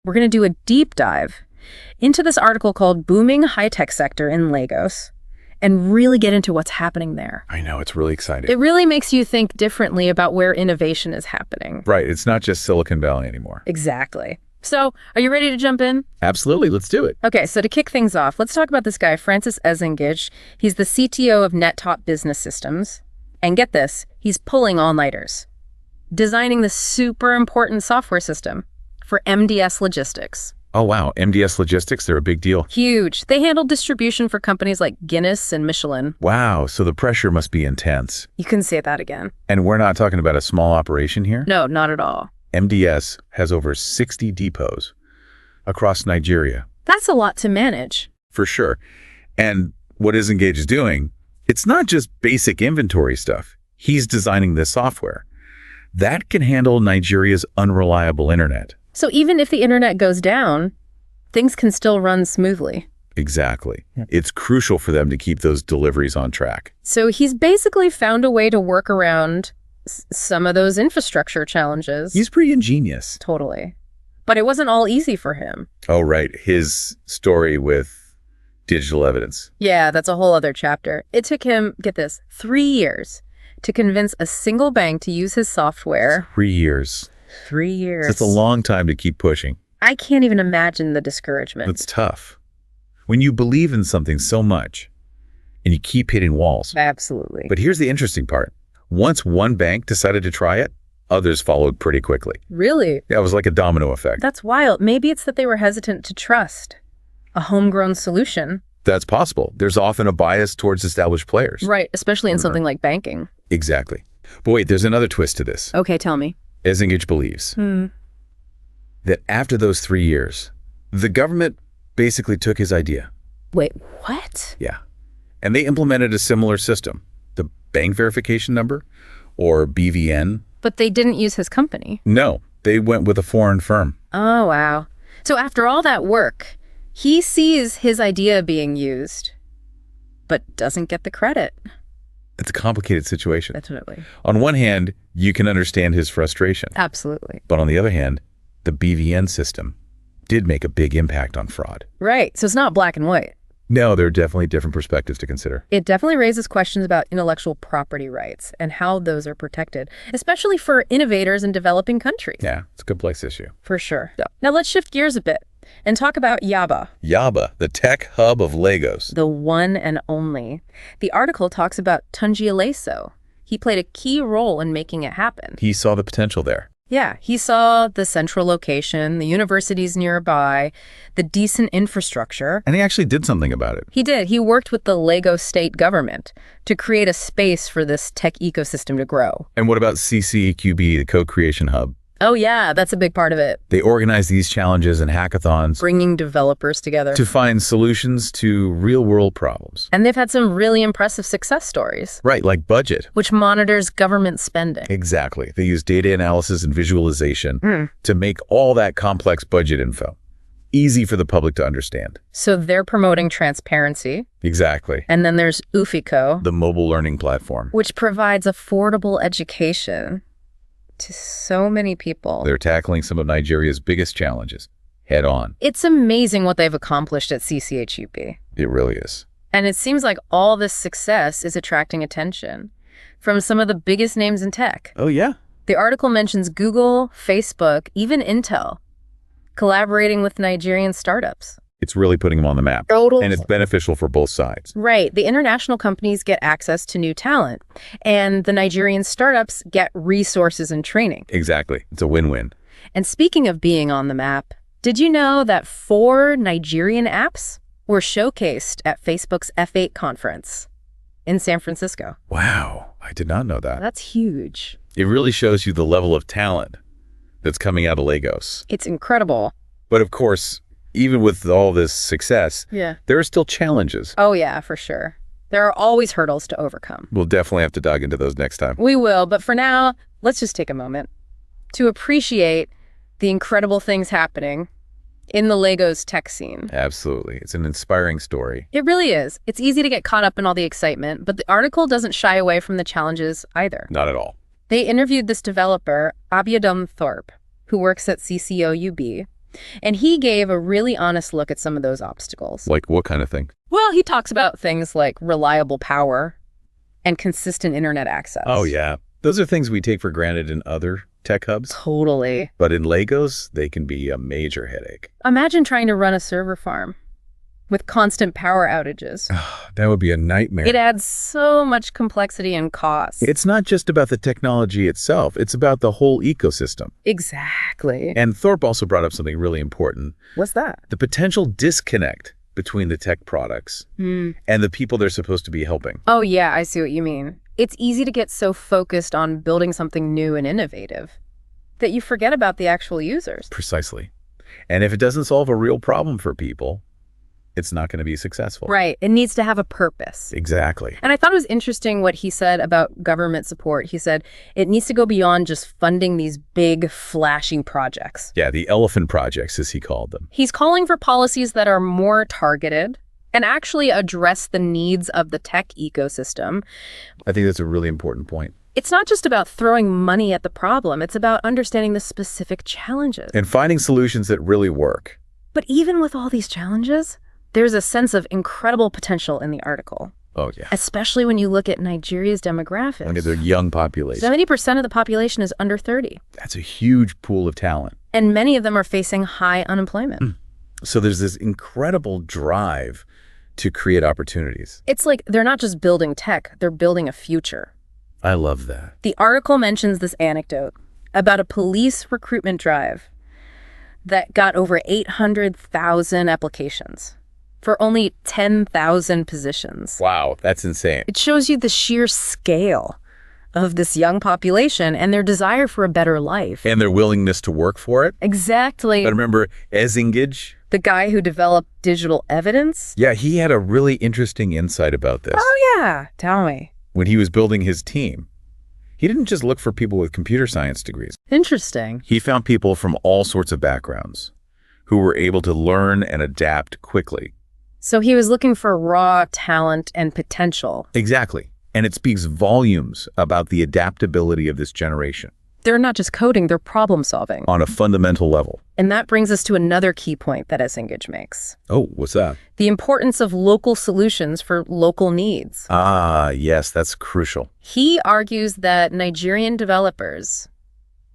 We're going to do a deep dive into this article called Booming High-Tech Sector in Lagos and really get into what's happening there. I know, it's really exciting. It really makes you think differently about where innovation is happening. Right, it's not just Silicon Valley anymore. Exactly. So, are you ready to jump in? Absolutely, let's do it. Okay, so to kick things off, let's talk about this guy, Francis Ezengige. He's the CTO of Netop Business Systems. And get this, he's pulling all-nighters, designing this super important software system for MDS Logistics. Oh, wow. MDS Logistics, they're a big deal. Huge. They handle distribution for companies like Guinness and Michelin. Wow, so the pressure must be intense. You can say that again. And we're not talking about a small operation here? No, not at all. MDS has over 60 depots across Nigeria. That's a lot to manage. For sure. And what Ezengige is doing, it's not just basic inventory stuff. He's designing this software that can handle Nigeria's unreliable internet. So even if the internet goes down, things can still run smoothly. Exactly. It's crucial for them to keep those deliveries on track. So he's basically found a way to work around some of those infrastructure challenges. He's pretty ingenious. Totally. But it wasn't all easy for him. Oh, right. His story with digital evidence. Yeah, that's a whole other chapter. It took him, get this, 3 years to convince a single bank to use his software. 3 years. 3 years. That's a long time to keep pushing. I can't even imagine the discouragement. It's tough. When you believe in something so much and you keep hitting walls. Absolutely. But here's the interesting part. Once one bank decided to try it, others followed pretty quickly. Really? Yeah, it was like a domino effect. That's wild. Maybe it's that they were hesitant to trust a homegrown solution. That's possible. There's often a bias towards established players. Right, especially in something like banking. Exactly. But wait, there's another twist to this. Okay, tell me. Ezengige believes that after those 3 years, the government basically took his idea. Wait, what? Yeah. And they implemented a similar system, the bank verification number, or BVN. But they didn't use his company. No, they went with a foreign firm. Oh, wow. So after all that work, he sees his idea being used, but doesn't get the credit. It's a complicated situation. Definitely. On one hand, you can understand his frustration. Absolutely. But on the other hand, the BVN system did make a big impact on fraud. Right. So it's not black and white. No, there are definitely different perspectives to consider. It definitely raises questions about intellectual property rights and how those are protected, especially for innovators in developing countries. Yeah, it's a complex issue. For sure. Yeah. Now let's shift gears a bit and talk about Yaba. Yaba, the tech hub of Lagos. The one and only. The article talks about Tunji Aleso. He played a key role in making it happen. He saw the potential there. Yeah, he saw the central location, the universities nearby, the decent infrastructure. And he actually did something about it. He did. He worked with the Lagos state government to create a space for this tech ecosystem to grow. And what about CcHUB, the co-creation hub? Oh, yeah, that's a big part of it. They organize these challenges and hackathons. Bringing developers together. To find solutions to real-world problems. And they've had some really impressive success stories. Right, like budget. Which monitors government spending. Exactly. They use data analysis and visualization to make all that complex budget info easy for the public to understand. So they're promoting transparency. Exactly. And then there's Ufiko, the mobile learning platform, which provides affordable education to so many people. They're tackling some of Nigeria's biggest challenges head on. It's amazing what they've accomplished at CcHUB. It really is. And it seems like all this success is attracting attention from some of the biggest names in tech. Oh, yeah? The article mentions Google, Facebook, even Intel, collaborating with Nigerian startups. It's really putting them on the map. Totally. And it's beneficial for both sides. Right. The international companies get access to new talent, and the Nigerian startups get resources and training. Exactly. It's a win-win. And speaking of being on the map, did you know that 4 Nigerian apps were showcased at Facebook's F8 conference in San Francisco? Wow. I did not know that. That's huge. It really shows you the level of talent that's coming out of Lagos. It's incredible. But of course, even with all this success, there are still challenges. Oh, yeah, for sure. There are always hurdles to overcome. We'll definitely have to dive into those next time. We will, but for now, let's just take a moment to appreciate the incredible things happening in the Lagos tech scene. Absolutely. It's an inspiring story. It really is. It's easy to get caught up in all the excitement, but the article doesn't shy away from the challenges either. Not at all. They interviewed this developer, Abiodun Thorpe, who works at CcHUB, And he gave a really honest look at some of those obstacles. Like what kind of thing? Well, he talks about things like reliable power and consistent internet access. Oh, yeah. Those are things we take for granted in other tech hubs. Totally. But in Lagos, they can be a major headache. Imagine trying to run a server farm with constant power outages. That would be a nightmare. It adds so much complexity and cost. It's not just about the technology itself. It's about the whole ecosystem. Exactly. And Thorpe also brought up something really important. What's that? The potential disconnect between the tech products and the people they're supposed to be helping. Oh, yeah, I see what you mean. It's easy to get so focused on building something new and innovative that you forget about the actual users. Precisely. And if it doesn't solve a real problem for people, it's not going to be successful. Right. It needs to have a purpose. Exactly. And I thought it was interesting what he said about government support. He said it needs to go beyond just funding these big, flashy projects. Yeah, the elephant projects, as he called them. He's calling for policies that are more targeted and actually address the needs of the tech ecosystem. I think that's a really important point. It's not just about throwing money at the problem. It's about understanding the specific challenges. And finding solutions that really work. But even with all these challenges, there's a sense of incredible potential in the article. Oh, yeah. Especially when you look at Nigeria's demographics. Look at their young population. 70% of the population is under 30. That's a huge pool of talent. And many of them are facing high unemployment. So there's this incredible drive to create opportunities. It's like they're not just building tech, they're building a future. I love that. The article mentions this anecdote about a police recruitment drive that got over 800,000 applications for only 10,000 positions. Wow, that's insane. It shows you the sheer scale of this young population and their desire for a better life. And their willingness to work for it. Exactly. But remember Ezengige? The guy who developed digital evidence? Yeah, he had a really interesting insight about this. Oh, yeah. Tell me. When he was building his team, he didn't just look for people with computer science degrees. Interesting. He found people from all sorts of backgrounds who were able to learn and adapt quickly. So he was looking for raw talent and potential. Exactly. And it speaks volumes about the adaptability of this generation. They're not just coding, they're problem solving. On a fundamental level. And that brings us to another key point that Ezengige makes. Oh, what's that? The importance of local solutions for local needs. Ah, yes, that's crucial. He argues that Nigerian developers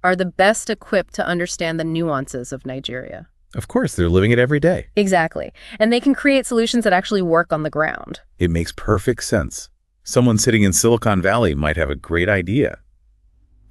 are the best equipped to understand the nuances of Nigeria. Of course, they're living it every day. Exactly. And they can create solutions that actually work on the ground. It makes perfect sense. Someone sitting in Silicon Valley might have a great idea.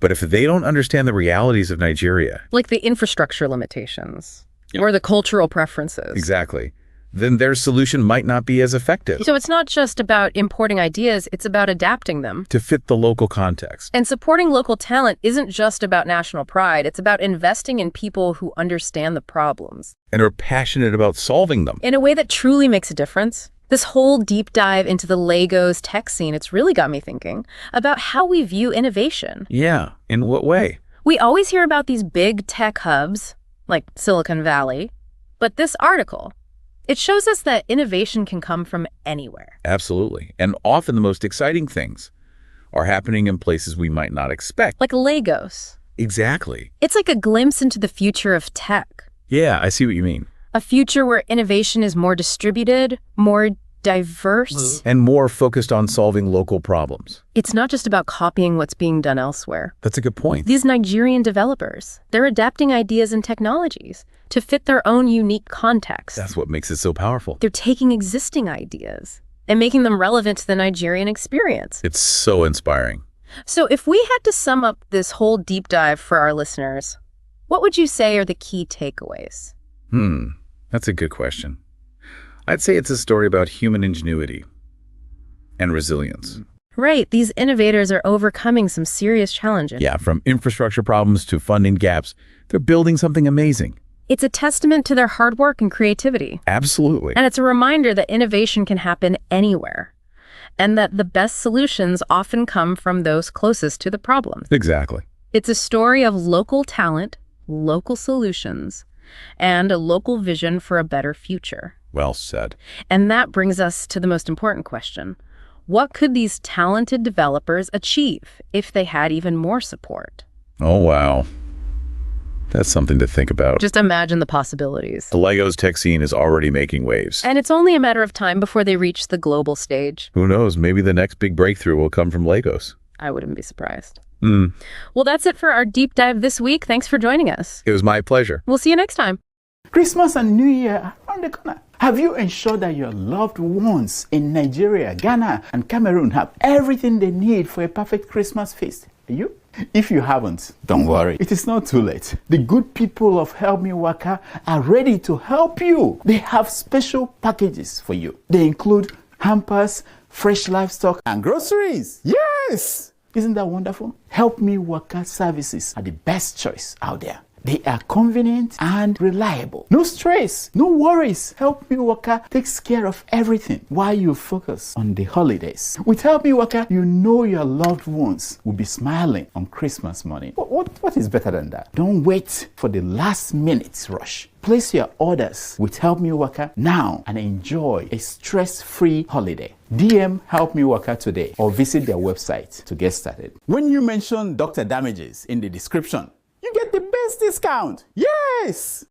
But if they don't understand the realities of Nigeria, like the infrastructure limitations or the cultural preferences. Exactly. Then their solution might not be as effective. So it's not just about importing ideas, it's about adapting them. To fit the local context. And supporting local talent isn't just about national pride, it's about investing in people who understand the problems. And are passionate about solving them. In a way that truly makes a difference. This whole deep dive into the Lagos tech scene, it's really got me thinking about how we view innovation. Yeah, in what way? We always hear about these big tech hubs, like Silicon Valley, but this article, it shows us that innovation can come from anywhere. Absolutely. And often the most exciting things are happening in places we might not expect. Like Lagos. Exactly. It's like a glimpse into the future of tech. Yeah, I see what you mean. A future where innovation is more distributed, more diverse. And more focused on solving local problems. It's not just about copying what's being done elsewhere. That's a good point. These Nigerian developers, they're adapting ideas and technologies to fit their own unique context. That's what makes it so powerful. They're taking existing ideas and making them relevant to the Nigerian experience. It's so inspiring. So if we had to sum up this whole deep dive for our listeners, what would you say are the key takeaways? That's a good question. I'd say it's a story about human ingenuity and resilience. Right. These innovators are overcoming some serious challenges. Yeah, from infrastructure problems to funding gaps, they're building something amazing. It's a testament to their hard work and creativity. Absolutely. And it's a reminder that innovation can happen anywhere, and that the best solutions often come from those closest to the problem. Exactly. It's a story of local talent, local solutions, and a local vision for a better future. Well said. And that brings us to the most important question. What could these talented developers achieve if they had even more support? Oh, wow. That's something to think about. Just imagine the possibilities. The Legos tech scene is already making waves. And it's only a matter of time before they reach the global stage. Who knows? Maybe the next big breakthrough will come from Legos. I wouldn't be surprised. Mm. Well, that's it for our deep dive this week. Thanks for joining us. It was my pleasure. We'll see you next time. Christmas and New Year are around the corner. Have you ensured that your loved ones in Nigeria, Ghana, and Cameroon have everything they need for a perfect Christmas feast? Are you? If you haven't, don't worry. It is not too late. The good people of helpmewaka are ready to help you. They have special packages for you. They include hampers, fresh livestock, and groceries. Yes! Isn't that wonderful? helpmewaka services are the best choice out there. They are convenient and reliable. No stress, no worries. helpmewaka takes care of everything while you focus on the holidays. With helpmewaka, you know your loved ones will be smiling on Christmas morning. What is better than that? Don't wait for the last minute rush. Place your orders with helpmewaka now and enjoy a stress-free holiday. DM helpmewaka today or visit their website to get started. When you mention Dr. Damages in the description, you get the best discount. Yes!